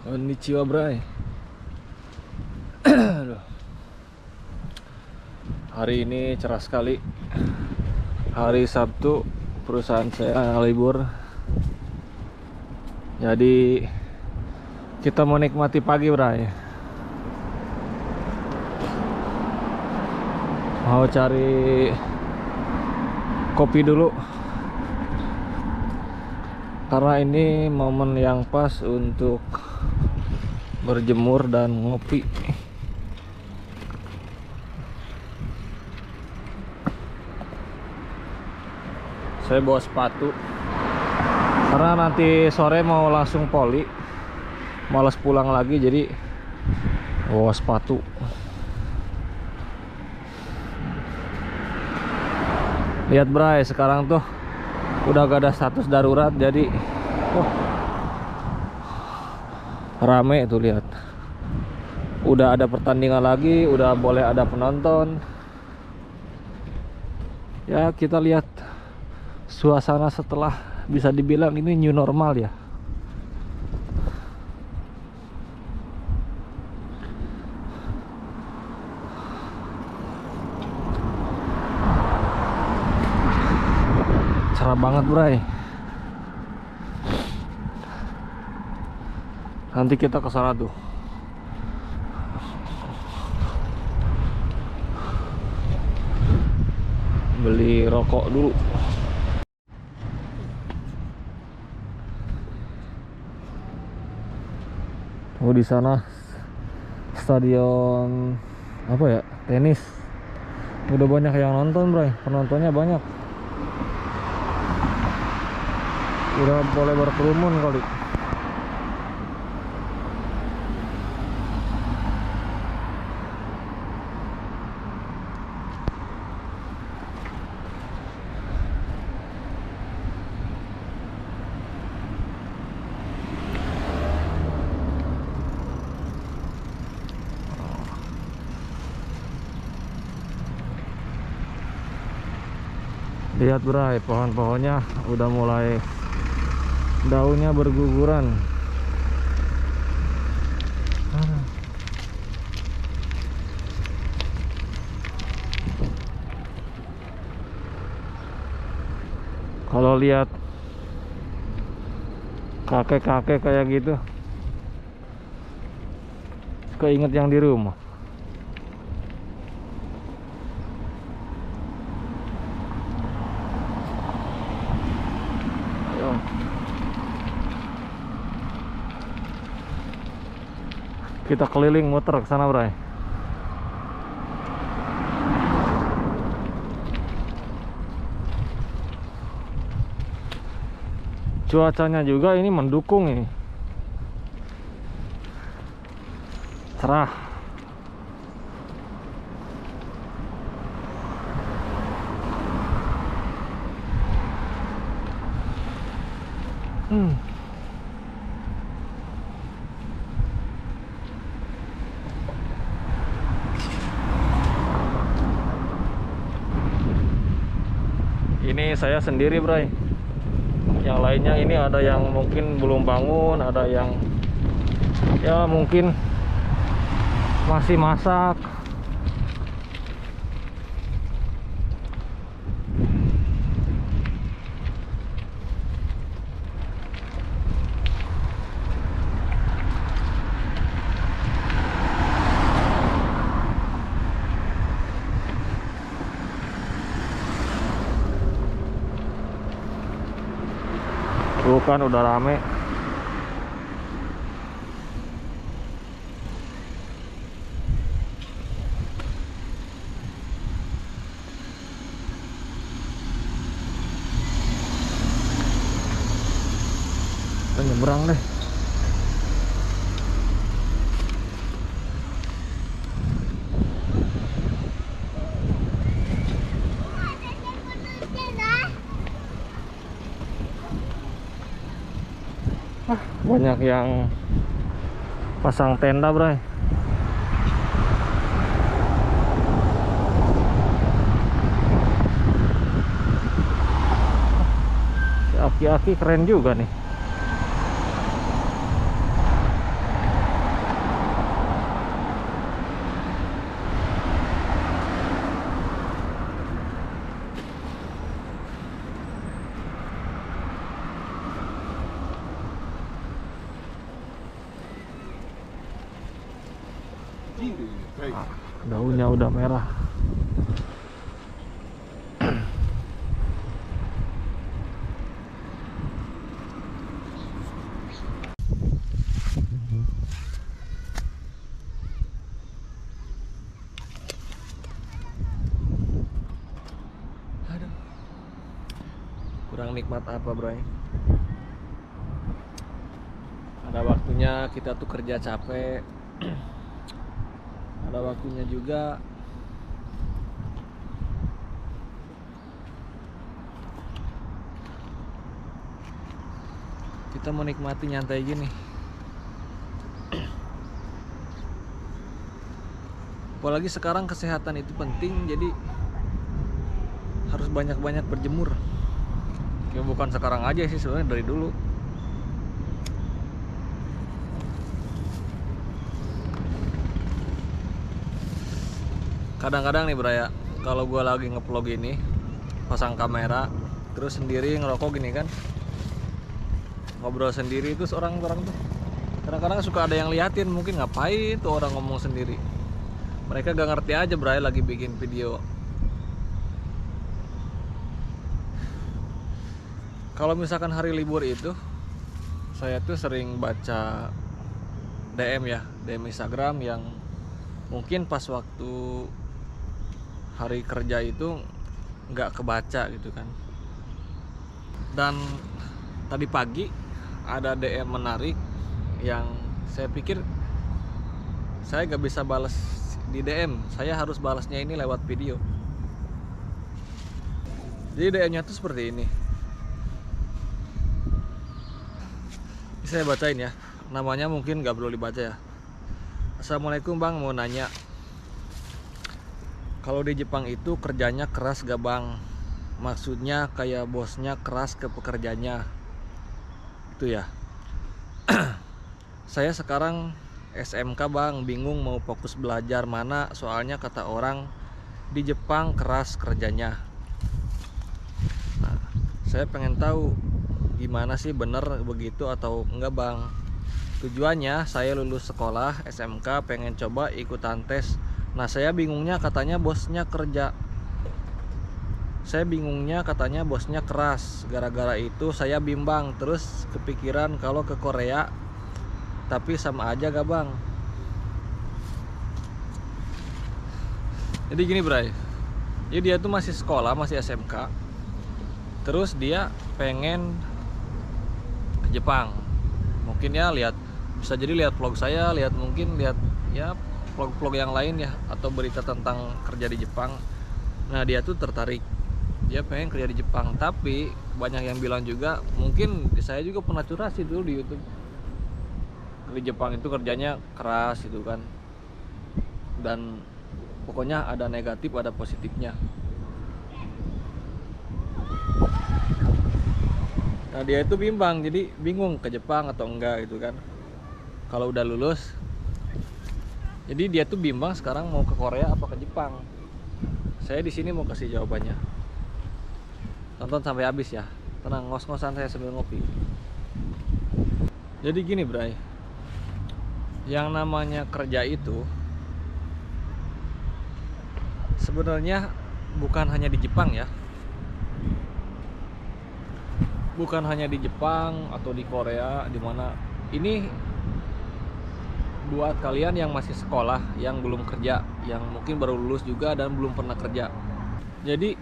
Konnichiwa, Bray. Aduh. Hari ini cerah sekali. Hari Sabtu, perusahaan saya libur. Jadi kita mau nikmati pagi, Bray. Mau cari kopi dulu. Karena ini momen yang pas untuk berjemur dan ngopi. Saya bawa sepatu karena nanti sore mau langsung poli, malas pulang lagi, jadi bawa sepatu. Lihat, Bray, sekarang tuh udah gak ada status darurat, jadi rame tuh, lihat. Udah ada pertandingan lagi, udah boleh ada penonton. Ya, kita lihat suasana setelah bisa dibilang ini new normal ya. Cerah banget, Bray. Nanti kita ke sana tuh. Beli rokok dulu. Oh, di sana stadion apa ya? Tenis. Udah banyak yang nonton, Bray. Penontonnya banyak. Udah boleh berkerumun kali. Lihat, Bray, pohon-pohonnya udah mulai daunnya berguguran. Kalau lihat kakek-kakek kayak gitu, keinget yang di rumah. Kita keliling muter ke sana, Bray. Cuacanya juga ini mendukung ini. Cerah. Ini saya sendiri, Bray. Yang lainnya ini ada yang mungkin belum bangun, ada yang ya mungkin masih masak. Bukan, udah rame. Kita nyebrang deh. Banyak yang pasang tenda, Bray. Si aki-aki keren juga nih. Daunnya udah merah. Aduh, kurang nikmat apa, bro? Ada waktunya kita tuh kerja capek, ada waktunya juga kita menikmati nyantai gini. Apalagi sekarang kesehatan itu penting, jadi harus banyak-banyak berjemur. Ya bukan sekarang aja sih, sebenarnya dari dulu. Kadang-kadang nih Braya, kalau gue lagi ngevlog ini, pasang kamera, terus sendiri ngerokok gini kan, ngobrol sendiri, terus orang-orang tuh kadang-kadang suka ada yang liatin, mungkin ngapain tuh orang ngomong sendiri. Mereka gak ngerti aja Braya lagi bikin video. Kalau misalkan hari libur itu, saya tuh sering baca DM ya, DM Instagram yang mungkin pas waktu hari kerja itu nggak kebaca gitu kan. Dan tadi pagi ada DM menarik yang saya pikir saya nggak bisa balas di DM, saya harus balasnya ini lewat video. Jadi DM-nya tuh seperti ini. Saya bacain ya, namanya mungkin nggak perlu dibaca ya. Assalamualaikum bang, mau nanya, kalau di Jepang itu kerjanya keras gak bang? Maksudnya kayak bosnya keras ke pekerjanya itu ya. Saya sekarang SMK bang, bingung mau fokus belajar mana, soalnya kata orang di Jepang keras kerjanya. Nah, saya pengen tahu gimana sih, bener begitu atau enggak bang? Tujuannya saya lulus sekolah SMK, pengen coba ikutan tes. Nah saya bingungnya katanya bosnya keras. Gara-gara itu saya bimbang, terus kepikiran kalau ke Korea, tapi sama aja gak bang? Jadi gini Bray, jadi dia tuh masih sekolah, masih SMK, terus dia pengen ke Jepang. Mungkin ya bisa jadi lihat vlog saya, mungkin lihat ya vlog-vlog yang lain ya, atau berita tentang kerja di Jepang. Nah dia tuh tertarik, dia pengen kerja di Jepang. Tapi banyak yang bilang juga, mungkin saya juga pernah curhat sih dulu di YouTube, di Jepang itu kerjanya keras gitu kan, dan pokoknya ada negatif ada positifnya. Nah dia itu bimbang, jadi bingung ke Jepang atau enggak gitu kan kalau udah lulus. Jadi dia tuh bimbang sekarang mau ke Korea apa ke Jepang. Saya di sini mau kasih jawabannya. Tonton sampai habis ya. Tenang, ngos-ngosan saya sambil ngopi. Jadi gini Bray, yang namanya kerja itu sebenarnya bukan hanya di Jepang ya. Bukan hanya di Jepang atau di Korea, di mana ini buat kalian yang masih sekolah, yang belum kerja, yang mungkin baru lulus juga dan belum pernah kerja. Jadi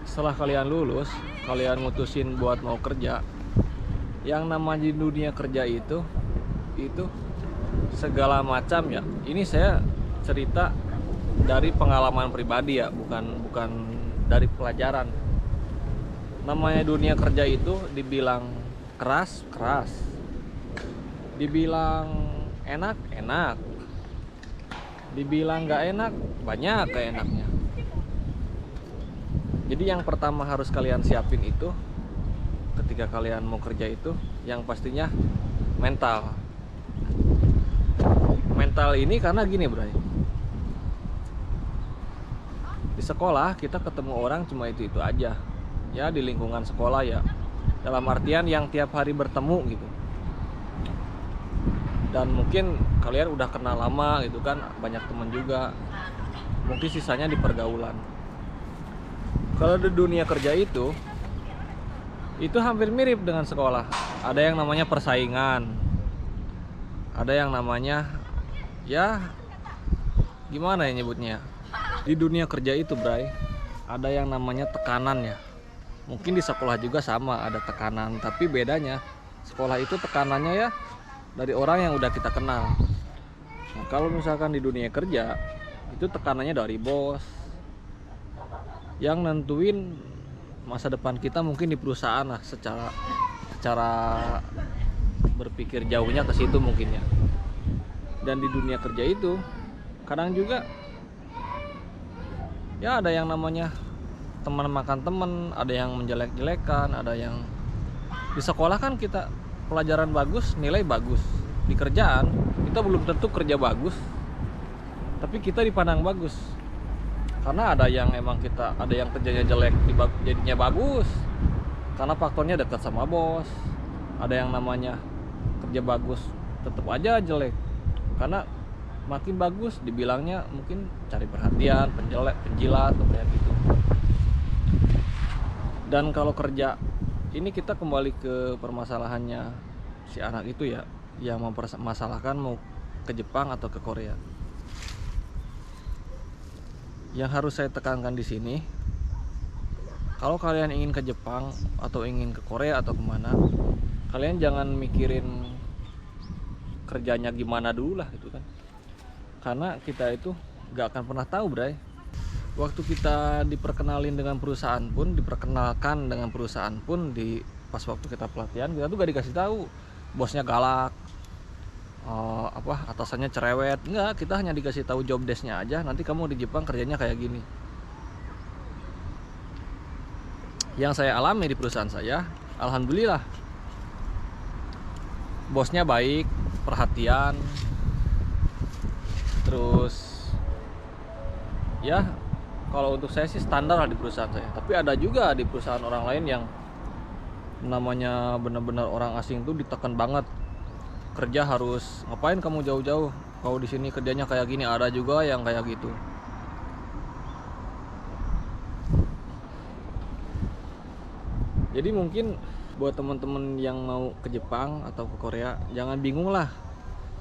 setelah kalian lulus, kalian mutusin buat mau kerja, yang namanya dunia kerja itu segala macam ya. Ini saya cerita dari pengalaman pribadi ya, bukan dari pelajaran. Namanya dunia kerja itu dibilang keras, dibilang enak, dibilang gak enak, banyak gak enaknya. Jadi yang pertama harus kalian siapin itu ketika kalian mau kerja itu, yang pastinya mental. Mental ini karena gini bro, di sekolah kita ketemu orang cuma itu aja ya, di lingkungan sekolah ya, dalam artian yang tiap hari bertemu gitu. dan mungkin kalian udah kenal lama gitu kan, banyak teman juga, mungkin sisanya di pergaulan. Kalau di dunia kerja itu hampir mirip dengan sekolah. Ada yang namanya persaingan, ada yang namanya ya gimana ya nyebutnya. Di dunia kerja itu Bray, ada yang namanya tekanan ya. Mungkin di sekolah juga sama ada tekanan, tapi bedanya sekolah itu tekanannya ya dari orang yang udah kita kenal. Nah, kalau misalkan di dunia kerja itu tekanannya dari bos yang nentuin masa depan kita mungkin di perusahaan lah, secara berpikir jauhnya ke situ mungkin ya. Dan di dunia kerja itu kadang juga ya ada yang namanya teman makan teman, ada yang menjelek-jelekan, ada yang di sekolah kan kita pelajaran bagus, nilai bagus. Di kerjaan kita belum tentu kerja bagus, tapi kita dipandang bagus. Karena ada yang emang ada yang kerjanya jelek jadinya bagus karena faktornya dekat sama bos. Ada yang namanya kerja bagus tetap aja jelek karena makin bagus dibilangnya mungkin cari perhatian, penjilat atau kayak gitu. Dan kalau kerja ini kita kembali ke permasalahannya si anak itu ya, yang mempermasalahkan mau ke Jepang atau ke Korea. Yang harus saya tekankan di sini, kalau kalian ingin ke Jepang atau ingin ke Korea atau kemana, kalian jangan mikirin kerjanya gimana dulu lah gitu kan. Karena kita itu gak akan pernah tahu Bray. Waktu kita diperkenalkan dengan perusahaan pun pas waktu kita pelatihan kita tuh gak dikasih tahu bosnya galak, atasannya cerewet. Enggak, kita hanya dikasih tahu job desk-nya aja. Nanti kamu di Jepang kerjanya kayak gini. Yang saya alami di perusahaan saya, alhamdulillah bosnya baik, perhatian, terus ya kalau untuk saya sih standar lah di perusahaan saya. Tapi ada juga di perusahaan orang lain yang namanya benar-benar orang asing tuh ditekan banget. Kerja harus ngapain kamu jauh-jauh, kalau di sini kerjanya kayak gini. Ada juga yang kayak gitu. Jadi mungkin buat teman-teman yang mau ke Jepang atau ke Korea, jangan bingung lah.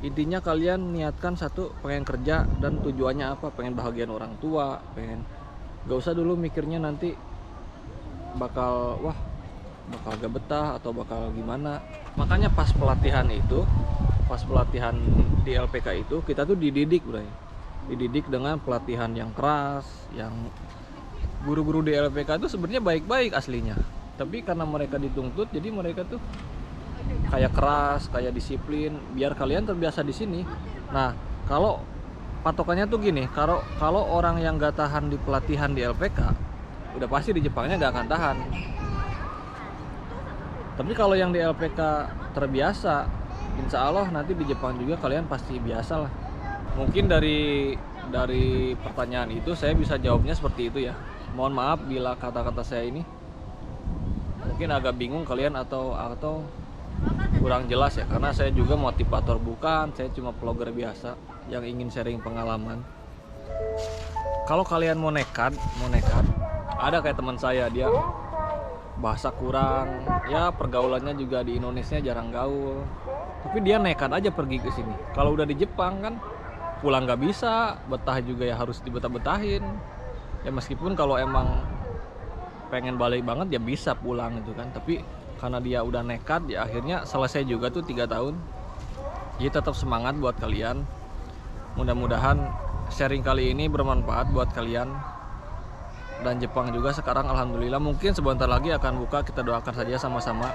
Intinya kalian niatkan satu, pengen kerja dan tujuannya apa, pengen bahagian orang tua, gak usah dulu mikirnya nanti bakal gak betah atau bakal gimana. Makanya pas pelatihan di LPK itu kita tuh dididik Bray. Dididik dengan pelatihan yang keras. Yang guru-guru di LPK itu sebenarnya baik-baik aslinya, tapi karena mereka dituntut jadi mereka tuh kayak keras, kayak disiplin biar kalian terbiasa di sini. Nah, kalau patokannya tuh gini, kalau orang yang gak tahan di pelatihan di LPK, udah pasti di Jepangnya gak akan tahan. Tapi kalau yang di LPK terbiasa, insya Allah nanti di Jepang juga kalian pasti biasa lah. Mungkin dari pertanyaan itu saya bisa jawabnya seperti itu ya. Mohon maaf bila kata-kata saya ini mungkin agak bingung kalian atau kurang jelas ya, karena saya juga motivator bukan, saya cuma vlogger biasa yang ingin sharing pengalaman. Kalau kalian mau nekat, ada kayak teman saya, dia bahasa kurang, ya pergaulannya juga di Indonesia jarang gaul, tapi dia nekat aja pergi ke sini. Kalau udah di Jepang kan pulang nggak bisa, betah juga ya harus dibetah-betahin. Ya meskipun kalau emang pengen balik banget ya bisa pulang gitu kan, tapi karena dia udah nekat ya akhirnya selesai juga tuh 3 tahun. Jadi tetap semangat buat kalian. Mudah-mudahan sharing kali ini bermanfaat buat kalian. Dan Jepang juga sekarang alhamdulillah mungkin sebentar lagi akan buka, kita doakan saja sama-sama.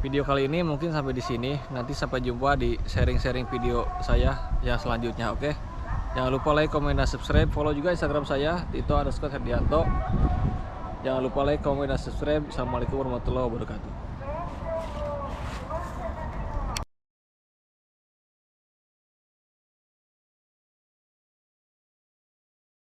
Video kali ini mungkin sampai di sini. Nanti sampai jumpa di sharing-sharing video saya yang selanjutnya, oke? Jangan lupa like, komen, dan subscribe. Follow juga Instagram saya @Tito_Herdianto. Jangan lupa like, komen, dan subscribe. Assalamualaikum warahmatullahi wabarakatuh.